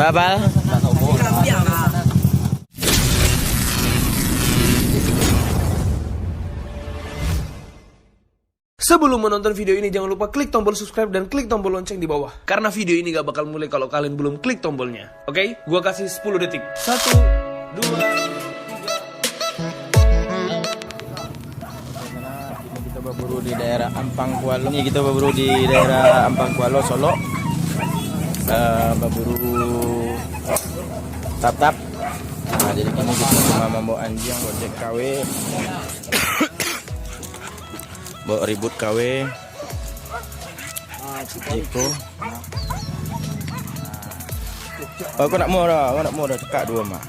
Babal. Sebelum menonton video ini, jangan lupa klik tombol subscribe dan klik tombol lonceng di bawah. Karena video ini gak bakal mulai kalau kalian belum klik tombolnya. Oke? Gua kasih 10 detik. 1, 2, 3. Kita berburu di daerah Ampang Kualo. Ini kita berburu di daerah Ampang Kualo, Solo. Berburu tap-tap. Nah, jadi kini kita cuma membawa anjing buat cek KW. Bawa ribut KW. Iko. Aku nak murah, cekak dua mak.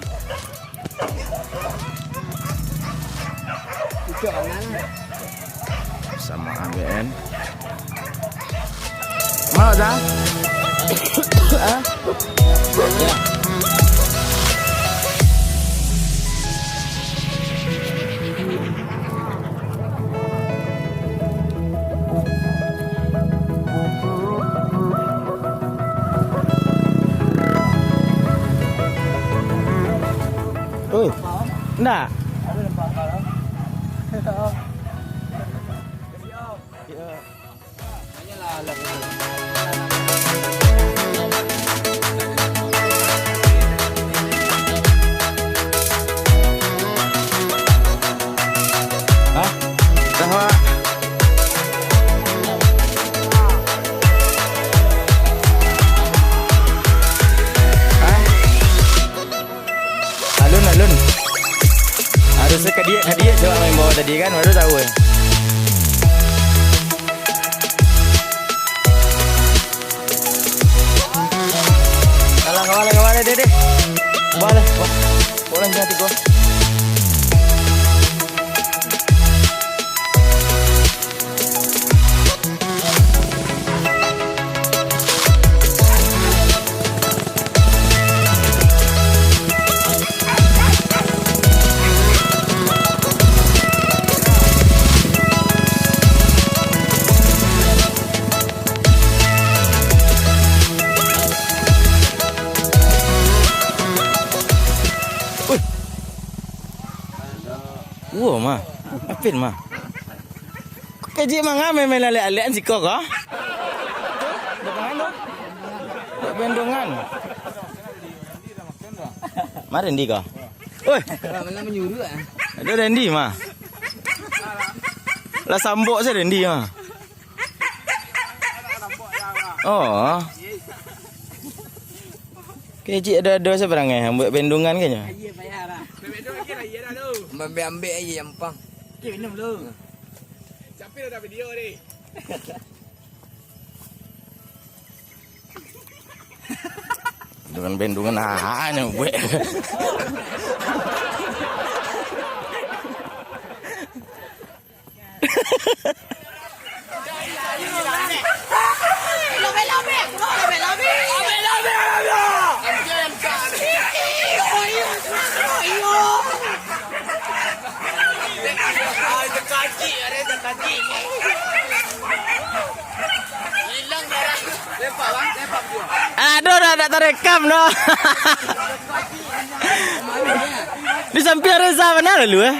Sama ABN. Mau dah? Ah? Ya. Enggak. Hah? Dah. Alun. Harusnya ke dia coba main bawah tadi kan, baru tahu ya. Kawala deh. Boleh jadi gua. Wah mah, apin mah. Kaji mah ngame melale-alean si kok ah? Bendongan. Mari ndi kah? Oi, mana menyuruh ah? Ada Rendi mah. Lah sambok saya Rendi mah. Oh. Kaji ada seberangnya buat bendongan kayaknya. Ambil aja yang pang. Okay, minum dulu. Siapa dah video ni? Dengan bendungan hanya buat. Aduh, dah tak rekam noh. Di samping Reza mana lalu eh?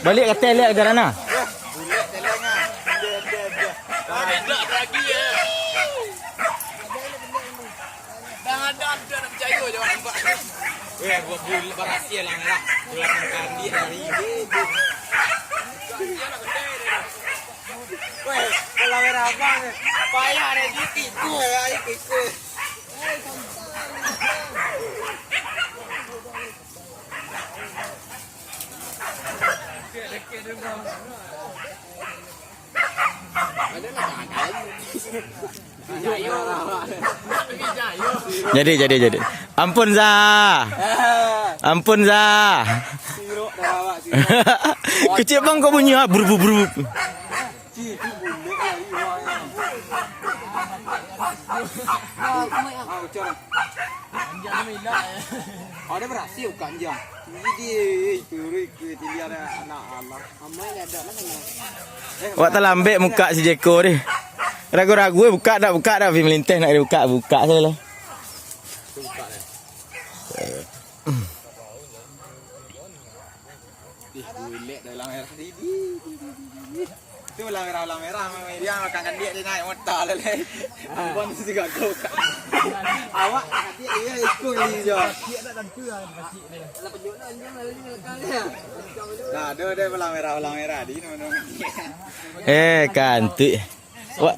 Balik ke hotel lihat ke mana? Buat bulu berasia lah. Belakang dia hari ini. Weh, kalau berapa ni? Payah ada di tipu ya, itu. Jadi. Ampun Za. Kecil bang kau bunyi ah buru. Ada berhasil kan jam. Jadi itu dia anak Allah. Amai ada mana? Wak terlambat muka si Jeko ni. Ragu-ragu buka dah Fi melinteh nak dia buka sajalah. Lek dalam merah di. Itu lang merah dia makan dia naik motor lelai. Bon juga kau. Awak dia ikut ni je. Dia tak tentu lah kecil ni. Lah penjualan je lagi lekangnya. Nah, dia lang merah di mana. Kantik. Wak.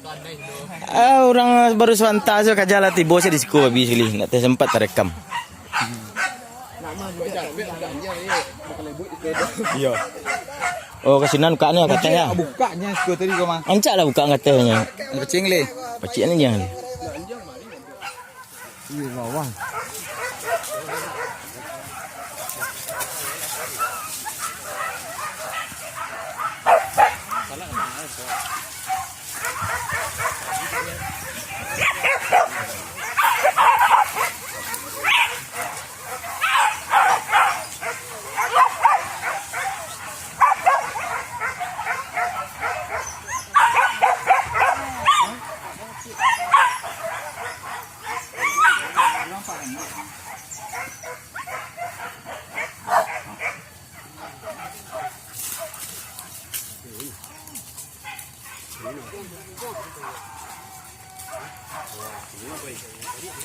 Orang baru sebentar saja kajalah tiba saya di sekolah habis sekali. Nak sempat terekam. Ya. Oh, kasinan bukanya katanya. Bukanya sekolah tadi kau mah. Ancaklah buka katanya. Kecing le. Pacik ni jangan. Iya, bawang.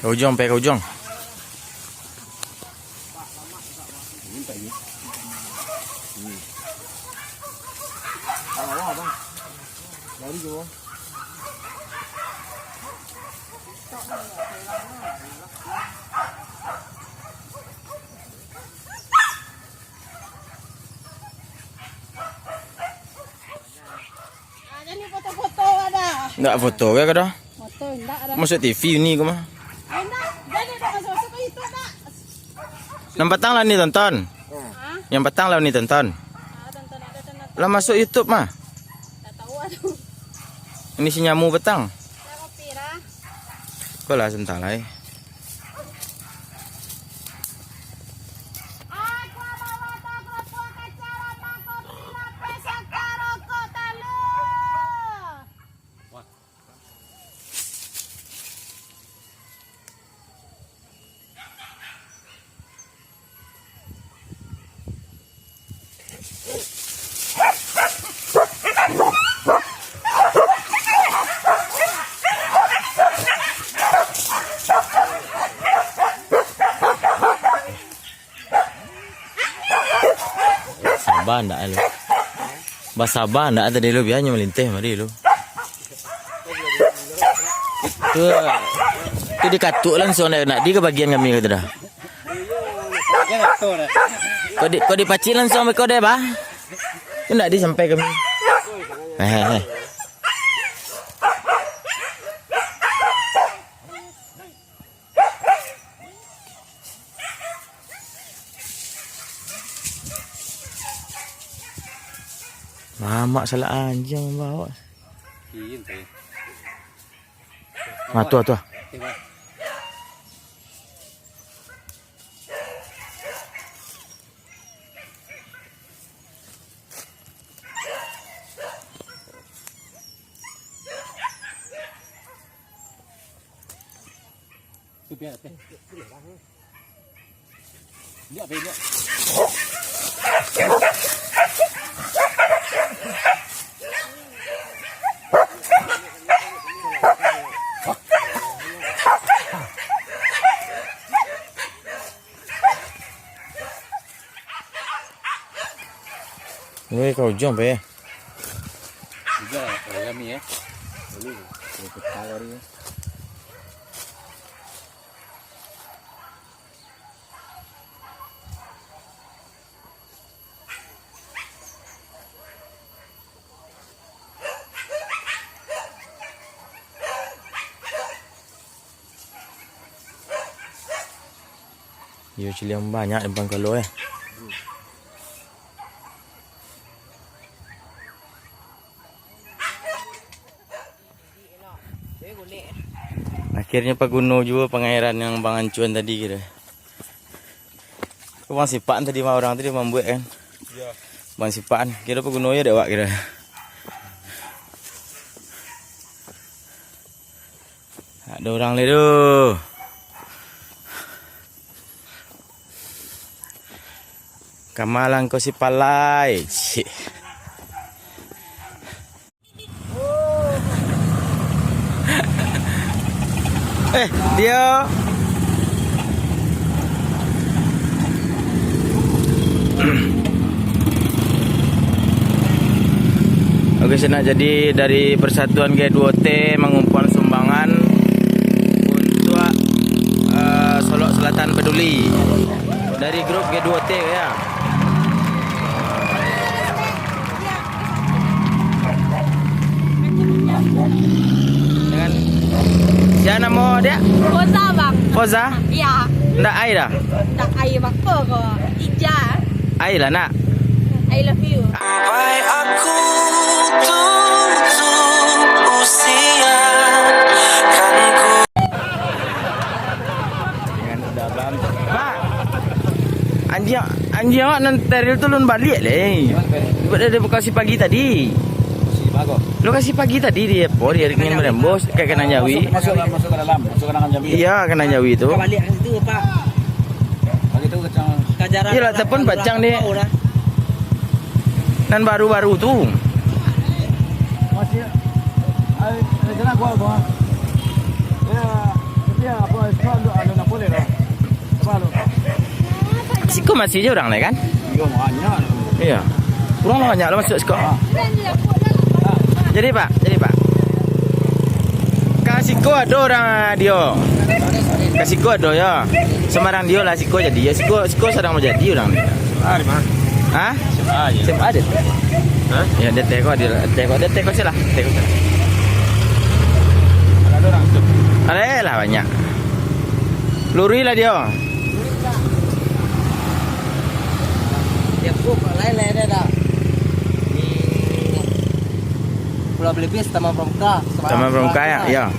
Kau ujung, kau ujung. Jadi foto-foto ada. Enggak foto ke kau dah? Foto enggak ada. Masuk TV ni kau mah. Enggak. Jadi dah masuk ke itu enggak. Yang petang lah ni tonton. Hah? Yang petang lah ni tonton. Tonton ada tonton. Lah masuk YouTube mah. Tak tahu aduh. Ini si nyamu petang. Saya kopi dah. Kau lah sebentar lah. Aku bawa tak keluar kacara tak kopi nak pesan rokok talu. Sabar ndak lu. Sabar ndak tadi lu biarnya melinteh mari lu. Tu dikatuk langsung nak di ke bagian kami kata dah. Kau dipacik langsung kau deh bah. Tu ndak di sampai kami. Mamak salah anjing bawa. Tu. Weh kau jump eh. Juga kami ya. Yo ciliang banyak depan kalau eh. Akhirnya Paguno juga pengairan yang Bang Ancuan tadi kira. Bang Sipan tadi mah orang tadi membuat kan. Ya. Bang Sipan kira Paguno ya dewak kira. Ada orang le tu. Kamalang kau si palai. Cik. Dia Oke, senang jadi dari Persatuan G2T mengumpulkan sumbangan untuk Solok Selatan Peduli dari grup G2T ya. Dengan siapa nama dia? Foza bang. Foza? Ya. Ndak Ai dah? Tak air apa ke? Ija. Ai lah nak. I love you. Sampai aku tutup usia kan ku Dengan udah belam. Pak. Anjing awak nan teril tu lun balik le. Dia bekasi pagi tadi. Lokasi pagi tadi dia apa dia ingin merembus ke Kanan Jawi. Masuk ke dalam, masuk ke dalam Jambi. Iya, Kanan Jawi tu. Balik ke situ Pak. Bagi tu kecang. Kajaran. Iya lah, telepon bacang dia. Nan baru-baru tu. Masih ada jalan gua. Ya, dia apa soal ada nak boleh dah. Apa lu? Siko masih je orang le kan? Yo banyak. Iya. Kurang lah banyak lah masuk siko. Jadi Pak. Kasiko ada orang dia. Kasiko ada ya. Semarang dia lah Siko jadi. Ya Siko sedang mau jadi orang ni. Ah, di mana? Hah? Aja. Siapa ada? Hah? Ya dia teko salah. Ada orang tu. Ada lah banyak. Luri lah dia. Dia pun lain-lain dah. Pulau Belibis Taman Pramuka. Taman Pramuka ya. Ya.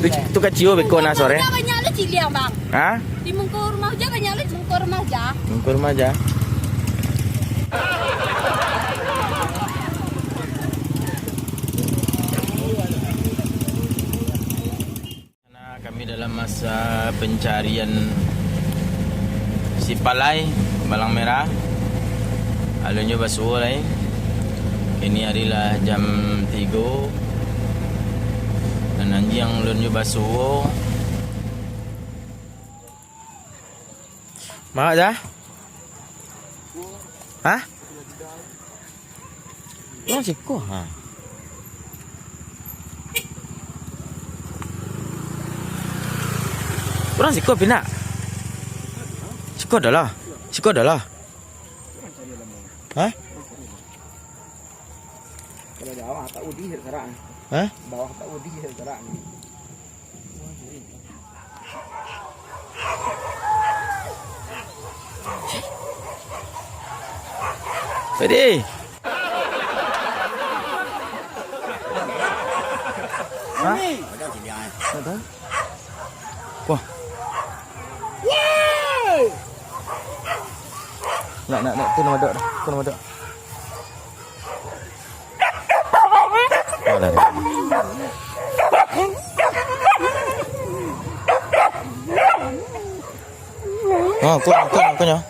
Tu kecil beko na sore. Banyak lu ciliang bang. Hah? Di Mungkur Remaja banyak lu Mungkur Remaja. Mungkur aja. Karena kami dalam masa pencarian si palai balang merah. Alunyo basuh lai. Ini adalah jam 3. Dan anjing alunyo basuh. Mau dah? Hah? Oh, siko ha. Orang siko pina. Siko dah lah. Hah? Kalau bawah tak udi sekarang. Hah? Bawah tak udi sekarang. Pedi. Hah? Ada. Wah. Nak tu nama dok dah. Tu nama dok. Alah. Oh, kunyah.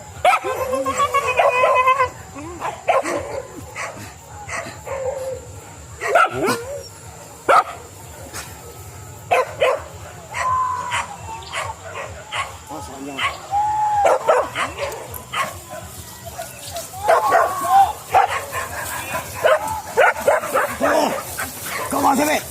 Kau mau siapa?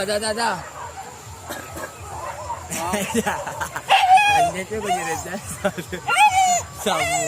Dah. Anda tu punya rezat. Sama.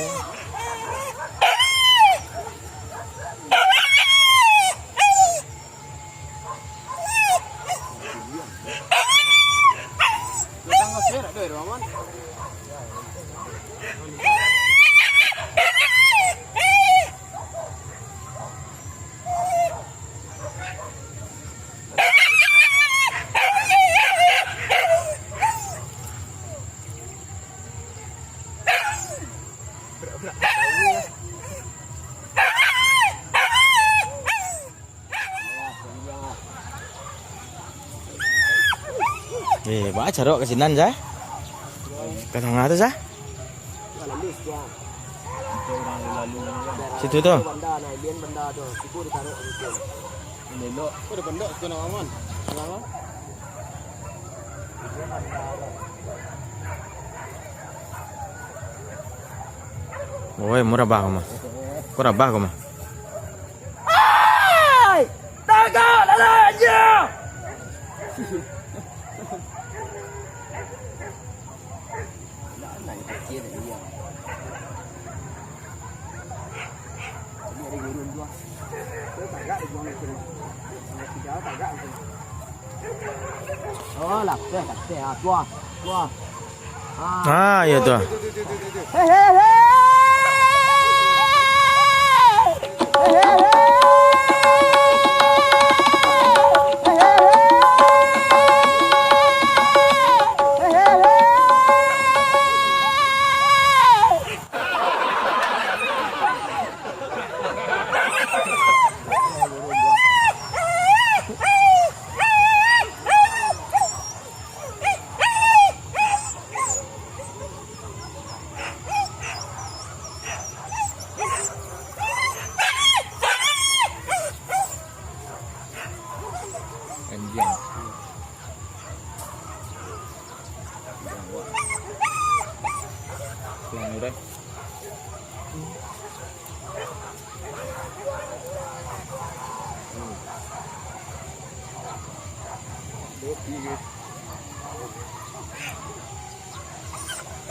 Baca cerok ke sinan sah. Ke tengah tu sah. Situ tu. Benda nak lian benda tu. Siku ditaruh situ. Melok. Kau ada benda tu nak aman. Kenapa? Oi, murah bah kau mah. Kau rabah kau mah. Oh, lah, tua. Ah, ya tu.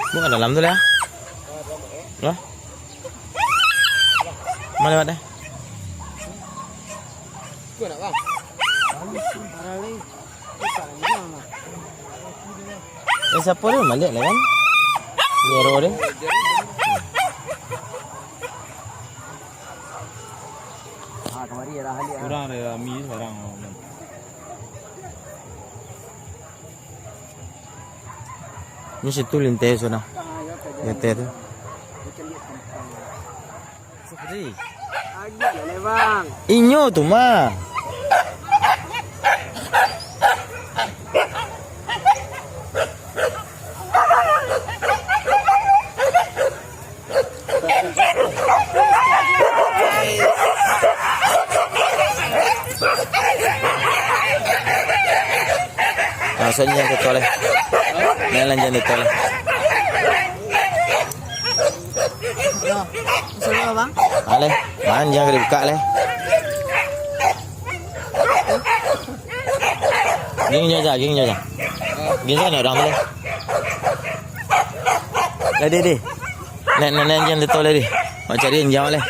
Bukan dalam tu lah. Lah. Mana lewat dah? Kau nak bang? Siapa dia? Malik lah kan? Zero dia. Kemari dah halik. Kurang ada mi sekarang. Ni situ lintai sana. Lintai tu. Seperti. Agak lah bang. Inyo tu mah. Maksudnya yang tetoleh. Lanjut tetoleh. Suruh bang. Aleh, jangan kena buka leh. Gini aja. Gini sana orang boleh. Lah dia. Nek jangan tetoleh dia. Macam cari yang jauh leh.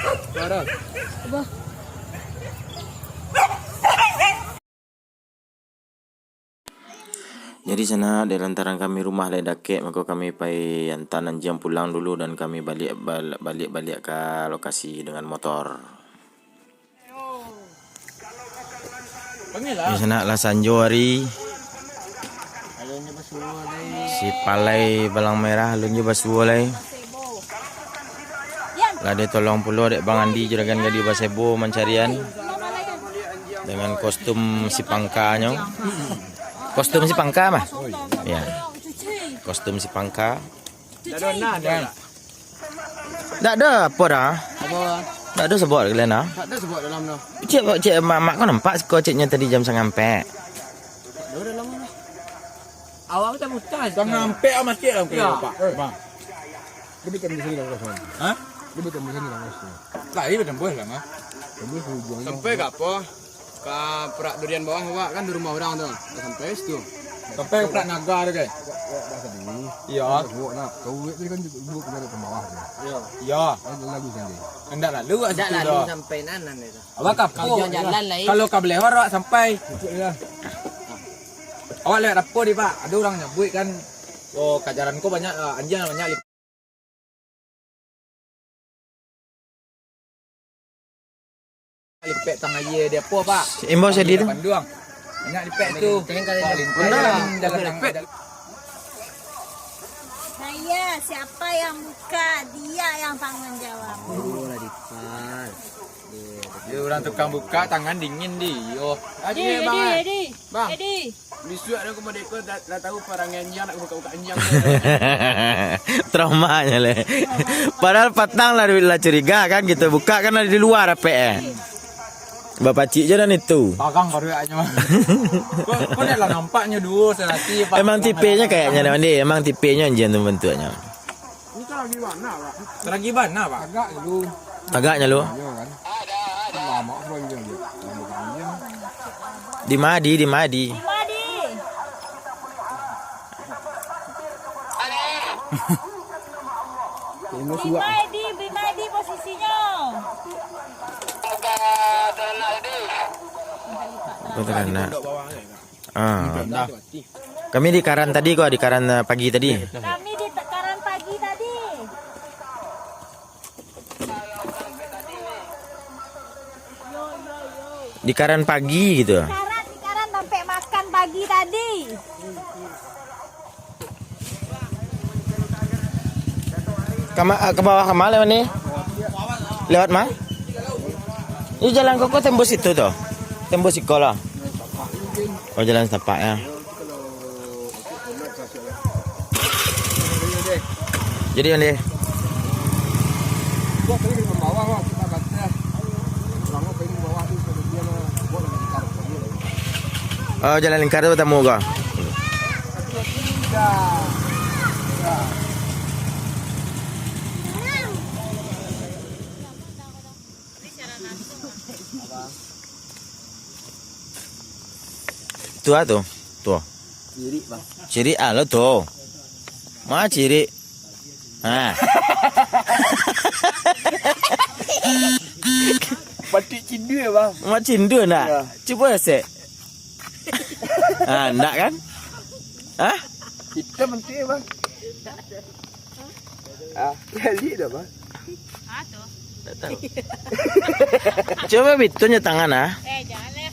Jadi sana di lantaran kami rumah lai dakek, maka kami pai hantar jam pulang dulu dan kami balik ke lokasi dengan motor. Di sana lah Sanjo hari. Si Palai Balang Merah lunju basuh lai. Lah dia tolong puluh dek Bang Andi juragan Gadi Basebo mencarian dengan kostum si pangkanya. Kostum si pangka mah? Ya. Kostum si pangka. Tak ada apa dah. Tak ada sebut kalian ah. Tak ada sebut dalam tu. Cik mak kau nampak kau ciknya tadi jam 9.30. Ada dalam mana? Awak tak mutas. Kau nampak amat cik dalam kau pak. Bang. Dia bikin di sini dalam kosong. Ha? Dia bikin di sini dalam kosong. Tak, ini tembus lah mah. Tembus hujung. Sampai ke apa? Perak durian bawah Pak kan di rumah orang tuh. Dah sampai situ. Sampai ke Perak Naga tu ke? Dah sedih. Iya. Buat nak. Kau ni kan buat ke bawah tu. Iya. Lagu sendiri. Hendak lalu kat situ lalu dah. sampai nanan itu. Awak kapur. Jalan lain. Kalau kau boleh awak sampai. Ya. Awak lewat dapur ni Pak. Ada orang nyebut kan. Oh, kajaran kau banyak anjing banyak lipet tang air dia apa Pak? Imbau saya di tu. Panduang. Banyak lipet tu. Jalan lipet. Saya siapa yang buka, dia yang tanggung jawab. Oh, lah dipat. Dia orang tukang buka tangan dingin di. Yo. Edi, Bang. Edi. Bisuak aku merdeka dah tahu parang anjing nak buka-buka anjing. Traumanya le. Padahal patang lah curiga kan gitu. Buka kan ada di luar apa Bapak cik je dan itu. Parang baru aja. Kau dah lah nampaknya dulu selati. Emang tipenya kayaknya mandi. Emang tipenya anjing tu bentuknya. Ini kan lagi mana Pak? Lagi mana Pak? Agak dulu. Agaknya lu. Ya kan. Lama orang dia. Lama Di Madi. Madi. Bimadi posisinya. Betul kan nak. Kami di Karan tadi kok, di Karan pagi tadi. Kami di tekaran pagi tadi. Di Karan pagi gitu. Di karan sampai makan pagi tadi. Ke bawah ke mana lewat ni? Lewat mana? Ini jalan koko tembus itu toh. Tembus sekolah. Oh jalan setapak ya. Jadi ni. Gua pergi ke bawah Pak, kita kata. Orang pergi ke bawah tu dia buat lagi lingkar. Oh jalan lingkar tu bertemu kau. Tu tu. Tu. Ciri Bang. Ciri lo tu. Ma ciri. Ha. Batik cindu ya Bang. Ma cindu nak. Cuba sek. Ha, nak kan? Ha? Kita menteri Bang. Kali dah Bang. Tak tahu. Coba bitunya tangan ah. Jangan le.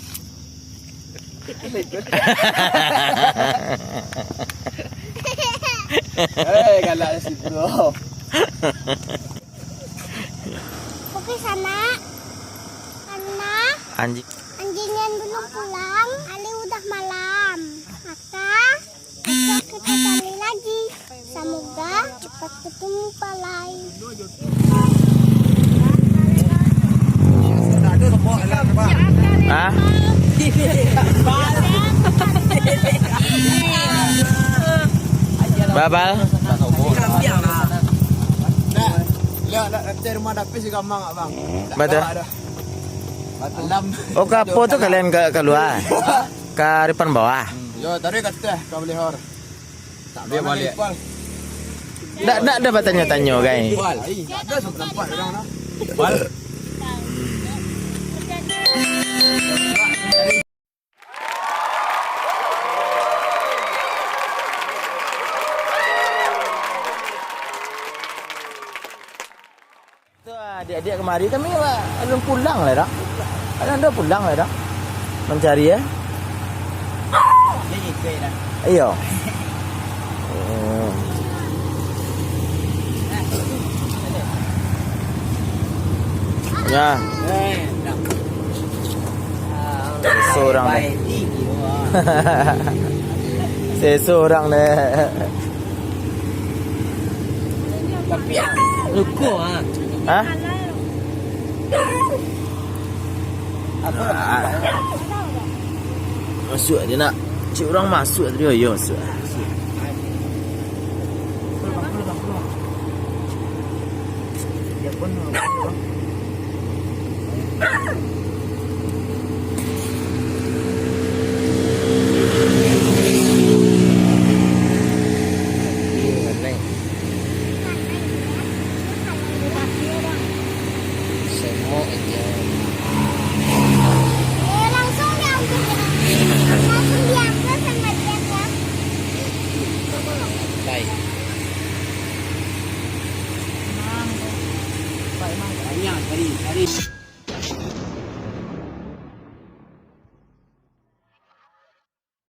Galak si bro. Oke sana. Karena Anjing. anjingnya belum pulang, Ali udah malam. Maka besok kita cari lagi. Semoga cepat ketemu Palai. Ah? Babal. Lihat nanti rumah dapur si gampang tak Bang? Betul. Alam. Oh kapo tu kalian keluar. Ke depan bawah. Yo tadi kata kau boleh hor. Tak Dia balik. Tak dapat tanya-tanya guys. Ada sok tempat orang mana? Bal. Tu adik-adik kemari kami belum pulang lah dah. Anda pulang lah dah. Mencari ya. Dia ikut dah. Iyo. Ya. Seorang deh. Seorang deh. Luku ah. Hah? Masuk dia nak. Cik orang masuk tadi. Ya masuk. Dia pun Tadi